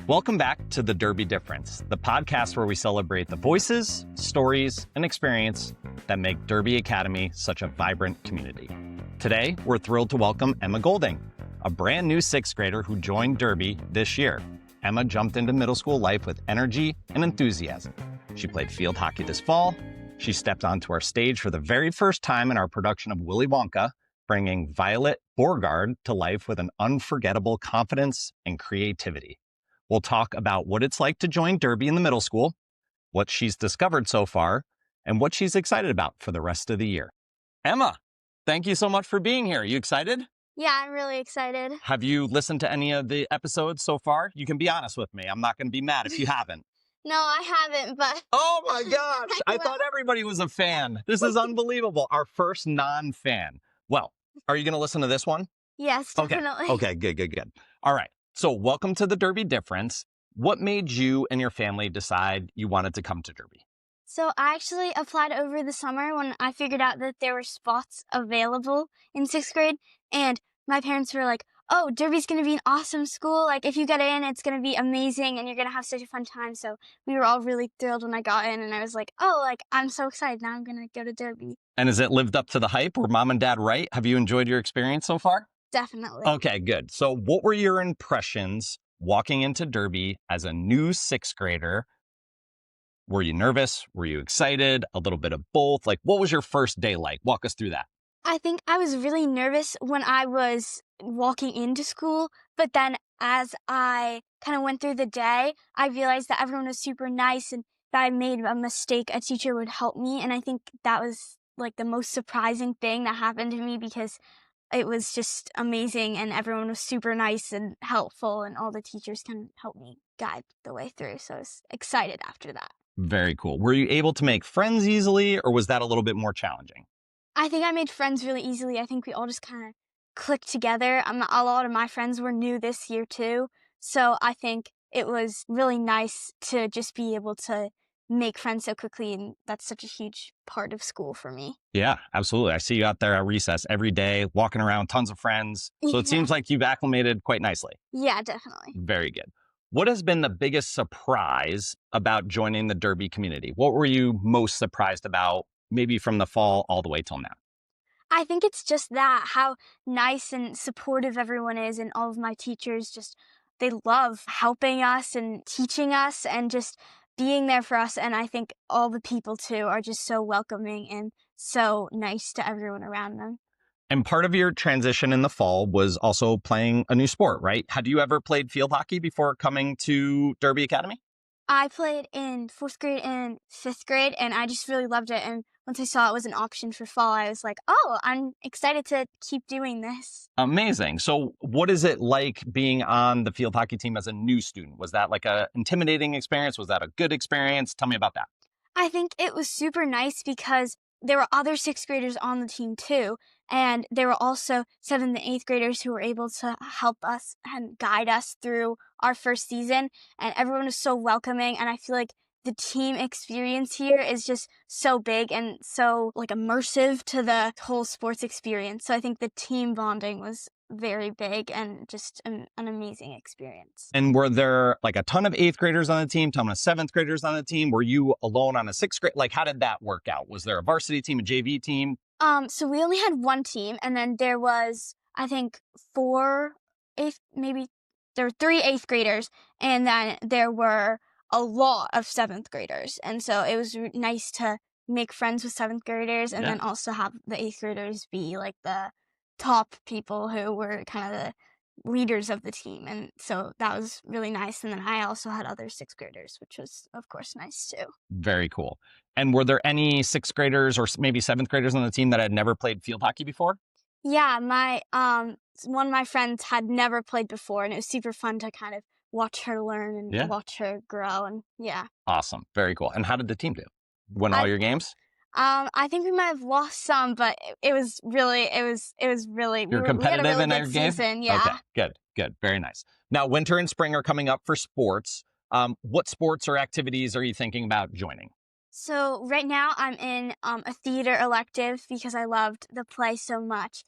Welcome back to The Derby Difference, the podcast where we celebrate the voices, stories, and experience that make Derby Academy such a vibrant community. Today, we're thrilled to welcome Emma Golding, a brand new sixth grader who joined Derby this year. Emma jumped into middle school life with energy and enthusiasm. She played field hockey this fall. She stepped onto our stage for the very first time in our production of Willy Wonka, bringing Violet Beauregarde to life with an unforgettable confidence and creativity. We'll talk about what it's like to join Derby in the middle school, what she's discovered so far, and what she's excited about for the rest of the year. Emma, thank you so much for being here. You excited? Yeah, I'm really excited. Have you listened to any of the episodes so far? You can be honest with me. I'm not going to be mad if you haven't. No, I haven't, but... Oh my gosh, I thought everybody was a fan. This is unbelievable. Our first non-fan. Well, are you going to listen to this one? Yes, definitely. Okay, good. All right. So welcome to the Derby Difference. What made you and your family decide you wanted to come to Derby? So I actually applied over the summer when I figured out that there were spots available in sixth grade. And my parents were like, oh, Derby's going to be an awesome school. Like, if you get in, it's going to be amazing and you're going to have such a fun time. So we were all really thrilled when I got in. And I was like, oh, like, I'm so excited. Now I'm going to go to Derby. And has it lived up to the hype? Were mom and dad right? Have you enjoyed your experience so far? Definitely. Okay, good. So what were your impressions walking into Derby as a new sixth grader? Were you nervous? Were you excited? A little bit of both? Like, what was your first day like? Walk us through that. I think I was really nervous when I was walking into school, but then as I kind of went through the day, I realized that everyone was super nice, and if I made a mistake, a teacher would help me. And I think that was like the most surprising thing that happened to me, because it was just amazing and everyone was super nice and helpful, and all the teachers kind of helped me guide the way through. So I was excited after that. Very cool. Were you able to make friends easily, or was that a little bit more challenging? I think I made friends really easily. I think we all just kind of clicked together. A lot of my friends were new this year too. So I think it was really nice to just be able to make friends so quickly, and that's such a huge part of school for me. Yeah, absolutely. I see you out there at recess every day, walking around, tons of friends. So it seems like you've acclimated quite nicely. Yeah, definitely. Very good. What has been the biggest surprise about joining the Derby community? What were you most surprised about, maybe from the fall all the way till now? I think it's just that, how nice and supportive everyone is, and all of my teachers they love helping us and teaching us and just being there for us. And I think all the people too are just so welcoming and so nice to everyone around them. And part of your transition in the fall was also playing a new sport, right? Had you ever played field hockey before coming to Derby Academy? I played in fourth grade and fifth grade, and I just really loved it. And once I saw it was an option for fall, I was like, oh, I'm excited to keep doing this. Amazing. So what is it like being on the field hockey team as a new student? Was that like an intimidating experience? Was that a good experience? Tell me about that. I think it was super nice because there were other sixth graders on the team too. And there were also 7th and 8th graders who were able to help us and guide us through our first season. And everyone was so welcoming. And I feel like the team experience here is just so big and so like immersive to the whole sports experience. So I think the team bonding was very big and just an amazing experience. And were there like a ton of 8th graders on the team, ton of 7th graders on the team? Were you alone on a 6th grade? Like, how did that work out? Was there a varsity team, a JV team? So we only had one team, and then there was, I think, there were 3 8th graders, and then there were a lot of 7th graders. And so it was nice to make friends with 7th graders and then also have the 8th graders be like the top people who were kind of the leaders of the team. And so that was really nice. And then I also had other 6th graders, which was, of course, nice too. Very cool. And were there any 6th graders or maybe 7th graders on the team that had never played field hockey before? Yeah, one of my friends had never played before, and it was super fun to kind of watch her learn and watch her grow. And yeah. Awesome. Very cool. And how did the team do? Win all your games? I think we might have lost some, but it was really You're competitive in your game? Season, yeah. Okay, good. Very nice. Now, winter and spring are coming up for sports. What sports or activities are you thinking about joining? So right now I'm in a theater elective because I loved the play so much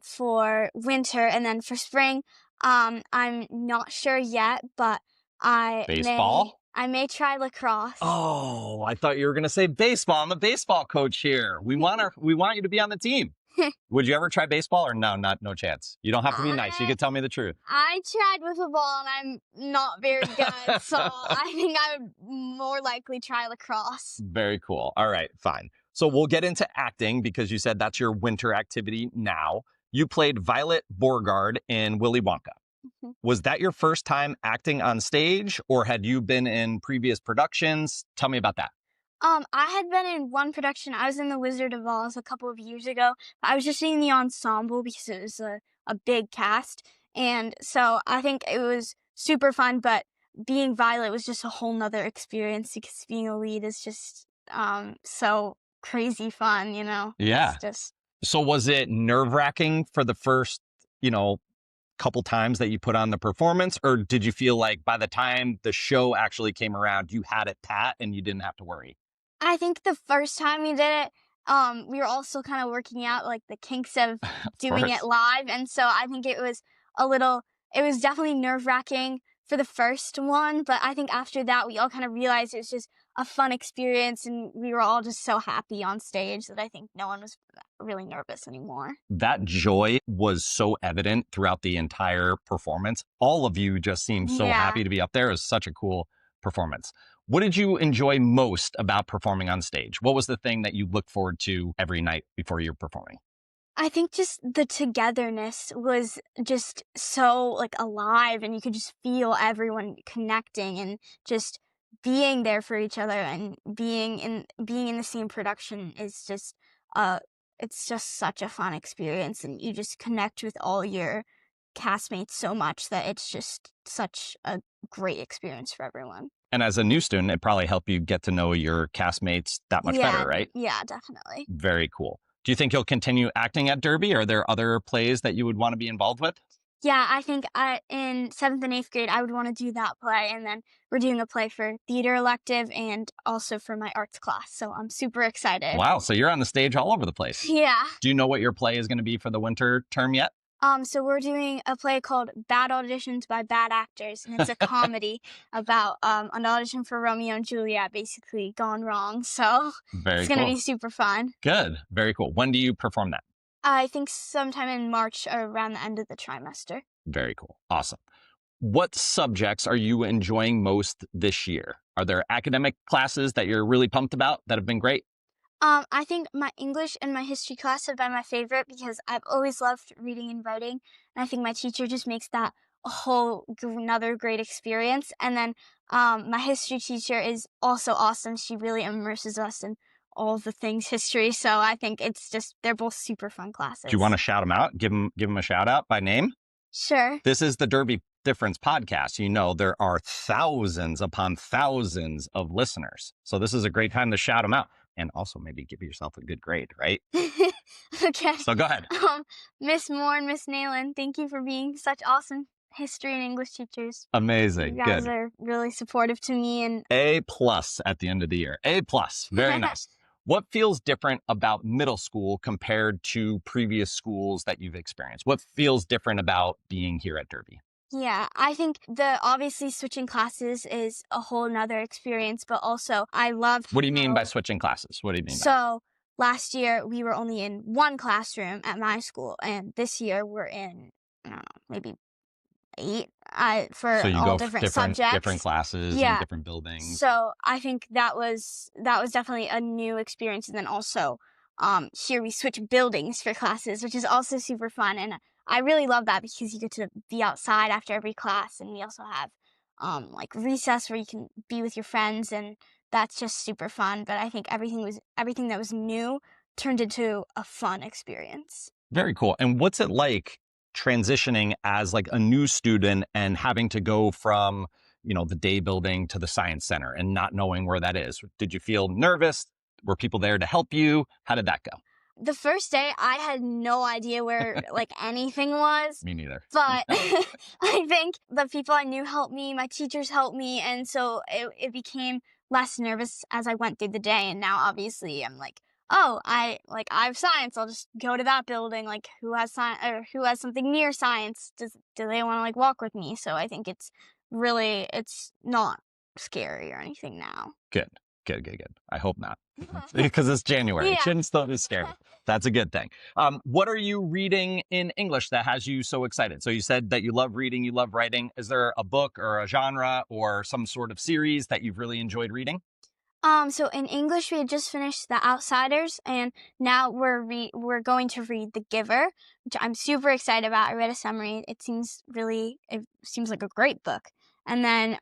for winter. And then for spring, I'm not sure yet, but Baseball? I may try lacrosse. Oh, I thought you were going to say baseball. I'm a baseball coach here. We want you to be on the team. Would you ever try baseball or no chance? You don't have to be nice. You can tell me the truth. I tried with a ball and I'm not very good, so I think I would more likely try lacrosse. Very cool. All right, fine. So we'll get into acting because you said that's your winter activity now. You played Violet Beauregarde in Willy Wonka. Mhm. Was that your first time acting on stage or had you been in previous productions? Tell me about that. I had been in one production. I was in The Wizard of Oz a couple of years ago. I was just in the ensemble because it was a big cast. And so I think it was super fun, but being Violet was just a whole nother experience because being a lead is just so crazy fun, you know? Yeah. It's just So was it nerve-wracking for the first, couple times that you put on the performance, or did you feel like by the time the show actually came around, you had it pat and you didn't have to worry? I think the first time we did it, we were also kind of working out like the kinks of Of doing course. it live. And so I think it was definitely nerve wracking for the first one. But I think after that, we all kind of realized it was just a fun experience. And we were all just so happy on stage that I think no one was really nervous anymore. That joy was so evident throughout the entire performance. All of you just seemed so Yeah. happy to be up there. It was such a cool performance. What did you enjoy most about performing on stage? What was the thing that you look forward to every night before you're performing? I think just the togetherness was just so like alive and you could just feel everyone connecting and just being there for each other and being in the same production is just uh it's just such a fun experience and you just connect with all your castmates so much that it's just such a great experience for everyone. And as a new student, it probably helped you get to know your castmates that much better, right? Yeah, definitely. Very cool. Do you think you'll continue acting at Derby? Are there other plays that you would want to be involved with? Yeah, I think in 7th and 8th grade, I would want to do that play. And then we're doing a play for theater elective and also for my arts class. So I'm super excited. Wow, so you're on the stage all over the place. Yeah. Do you know what your play is going to be for the winter term yet? So we're doing a play called Bad Auditions by Bad Actors. And it's a comedy about an audition for Romeo and Juliet basically gone wrong. So Very it's going to cool. be super fun. Good. Very cool. When do you perform that? I think sometime in March or around the end of the trimester. Very cool. Awesome. What subjects are you enjoying most this year? Are there academic classes that you're really pumped about that have been great? I think my English and my history class have been my favorite because I've always loved reading and writing. And I think my teacher just makes that a another great experience. And then my history teacher is also awesome. She really immerses us in all the things history. So I think they're both super fun classes. Do you want to shout them out? Give them a shout out by name? Sure. This is the Derby Difference podcast. You know, there are thousands upon thousands of listeners. So this is a great time to shout them out. And also maybe give yourself a good grade, right? Okay. So go ahead. Miss Moore and Miss Nalen, thank you for being such awesome history and English teachers. Amazing. You guys Good. are really supportive to me and A+ at the end of the year. A+. Very nice. What feels different about middle school compared to previous schools that you've experienced? What feels different about being here at Derby? yeah, I think obviously switching classes is a whole nother experience, but also I love What do you mean by switching classes? What do you mean by So last year we were only in one classroom at my school, and this year we're in, I don't know, maybe 8 for So you all go different subjects. different classes in Yeah. different buildings. So I think that was definitely a new experience. And then also here we switch buildings for classes, which is also super fun. And I really love that because you get to be outside after every class. And we also have like recess where you can be with your friends, and that's just super fun. But I think everything that was new turned into a fun experience. Very cool. And what's it like transitioning as like a new student and having to go from, the day building to the science center and not knowing where that is? Did you feel nervous? Were people there to help you? How did that go? The first day, I had no idea where like anything was. Me neither. But I think the people I knew helped me, my teachers helped me, and so it became less nervous as I went through the day. And now obviously I'm like, oh, I have science. I'll just go to that building. Like who has science or who has something near science? Do they want to like walk with me? So I think it's really, it's not scary or anything now. Good. I hope not, because it's January. It Yeah. shouldn't still be scary. That's a good thing. What are you reading in English that has you so excited? So you said that you love reading, you love writing. Is there a book or a genre or some sort of series that you've really enjoyed reading? So in English, we had just finished The Outsiders, and now we're going to read The Giver, which I'm super excited about. I read a summary. It seems like a great book. And then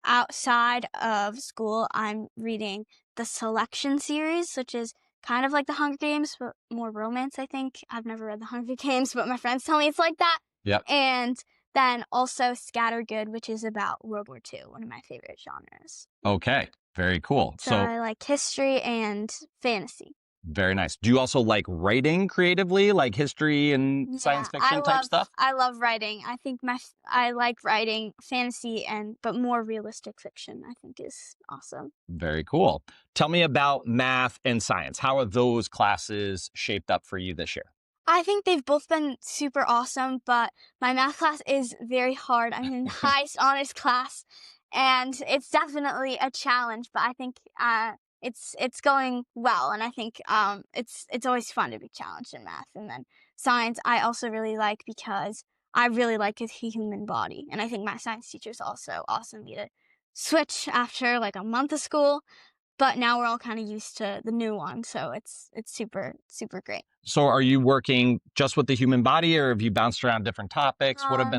outside of school, I'm reading the Selection series, which is kind of like The Hunger Games, but more romance, I think. I've never read The Hunger Games, but my friends tell me it's like that. Yep. And then also Scattergood, which is about World War II, one of my favorite genres. Okay. Very cool. So I like history and fantasy. Very nice. Do you also like writing creatively, like history and science fiction type stuff? I love writing. I think I like writing fantasy but more realistic fiction, I think is awesome. Very cool. Tell me about math and science. How are those classes shaped up for you this year? I think they've both been super awesome, but my math class is very hard. I'm in highest honors class, and it's definitely a challenge, but I think it's going well, and I think it's always fun to be challenged in math. And then science I also really like because I really like the human body, and I think my science teacher is also awesome. We had to switch after like a month of school, but now we're all kind of used to the new one, so it's super great. So are you working just with the human body, or have you bounced around different topics? What have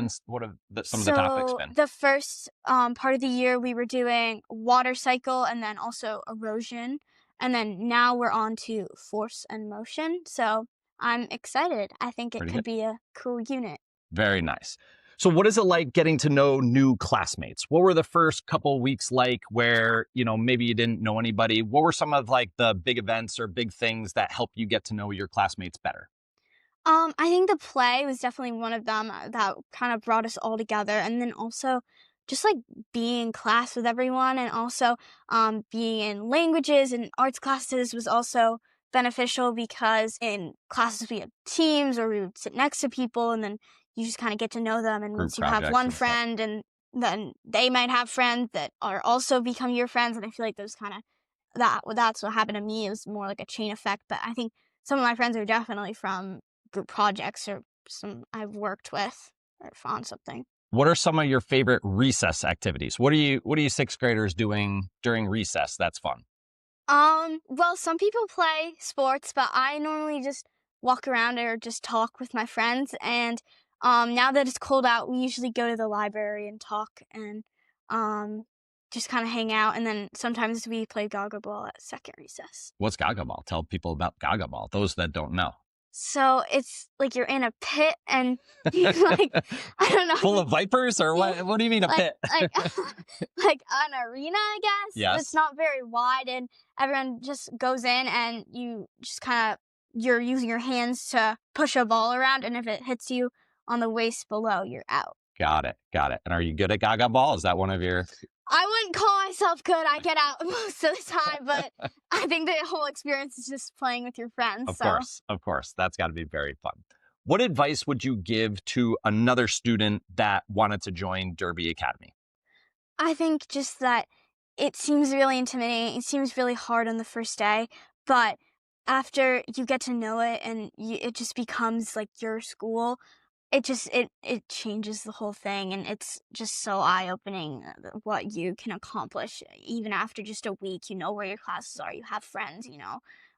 some of the topics been? The first part of the year we were doing water cycle and then also erosion, and then now we're on to force and motion. So I'm excited. I think it could be a cool unit. Very nice. So what is it like getting to know new classmates? What were the first couple weeks like where, maybe you didn't know anybody? What were some of like the big events or big things that help you get to know your classmates better? I think the play was definitely one of them that kind of brought us all together. And then also just like being in class with everyone, and also being in languages and arts classes was also beneficial because in classes we had teams or we would sit next to people, and then you just kind of get to know them. And once you have one friend, and then they might have friends that are also become your friends. And I feel like those kind of that's what happened to me. It was more like a chain effect. But I think some of my friends are definitely from group projects or some I've worked with or on something. What are some of your favorite recess activities? What are you sixth graders doing during recess that's fun? Well, some people play sports, but I normally just walk around or just talk with my friends. And now that it's cold out, we usually go to the library and talk and just kind of hang out. And then sometimes we play Gaga Ball at second recess. What's Gaga Ball? Tell people about Gaga Ball, those that don't know. So it's like you're in a pit and like, I don't know. Full of vipers, or what? What do you mean a pit? like an arena, I guess. Yes. It's not very wide, and everyone just goes in, and you just you're using your hands to push a ball around, and if it hits you on the waist below, you're out. Got it. And are you good at Gaga Ball? Is that one of your... I wouldn't call myself good. I get out most of the time, but I think the whole experience is just playing with your friends. Of course. That's got to be very fun. What advice would you give to another student that wanted to join Derby Academy? I think just that it seems really intimidating. It seems really hard on the first day, but after you get to know it and it just becomes like your school, it changes the whole thing, and it's just so eye-opening what you can accomplish. Even after just a week, you know where your classes are, you have friends,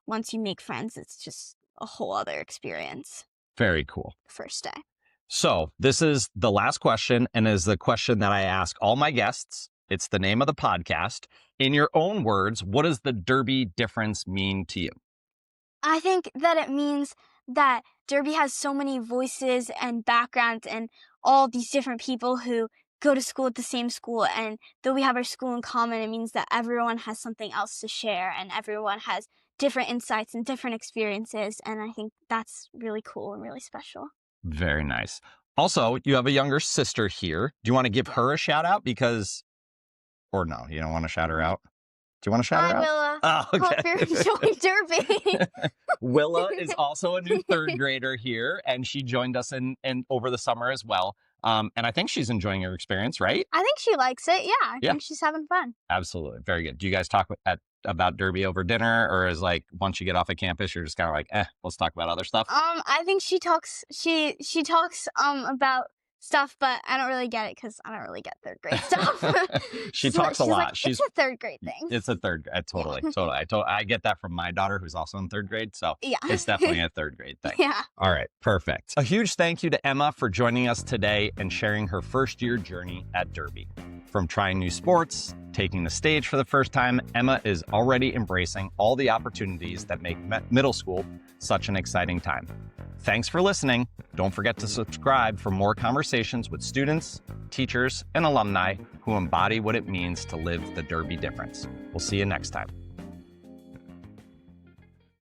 Once you make friends, it's just a whole other experience. Very cool. First day. So this is the last question, and is the question that I ask all my guests. It's the name of the podcast. In your own words, what does the Derby difference mean to you? I think that it means that Derby has so many voices and backgrounds and all these different people who go to school at the same school. And though we have our school in common, it means that everyone has something else to share, and everyone has different insights and different experiences. And I think that's really cool and really special. Very nice. Also, you have a younger sister here. Do you want to give her a shout out? Or no, you don't want to shout her out? Do you want to shout her out? Willa. Oh, okay. Hope you're enjoying Derby. Willa is also a new third grader here, and she joined us in over the summer as well. And I think she's enjoying her experience, right? I think she likes it. Yeah, I Yeah. think she's having fun. Absolutely. Very good. Do you guys talk about Derby over dinner, or is like once you get off of campus, you're just kind of like, let's talk about other stuff? I think she talks about stuff, but I don't really get it because I don't really get third grade stuff. She talks a lot. Like, it's a third grade thing. It's a third grade. Totally. I get that from my daughter, who's also in third grade. So Yeah. it's definitely a third grade thing. Yeah. All right. Perfect. A huge thank you to Emma for joining us today and sharing her first year journey at Derby. From trying new sports, taking the stage for the first time, Emma is already embracing all the opportunities that make middle school such an exciting time. Thanks for listening. Don't forget to subscribe for more conversations with students, teachers, and alumni who embody what it means to live the Derby difference. We'll see you next time.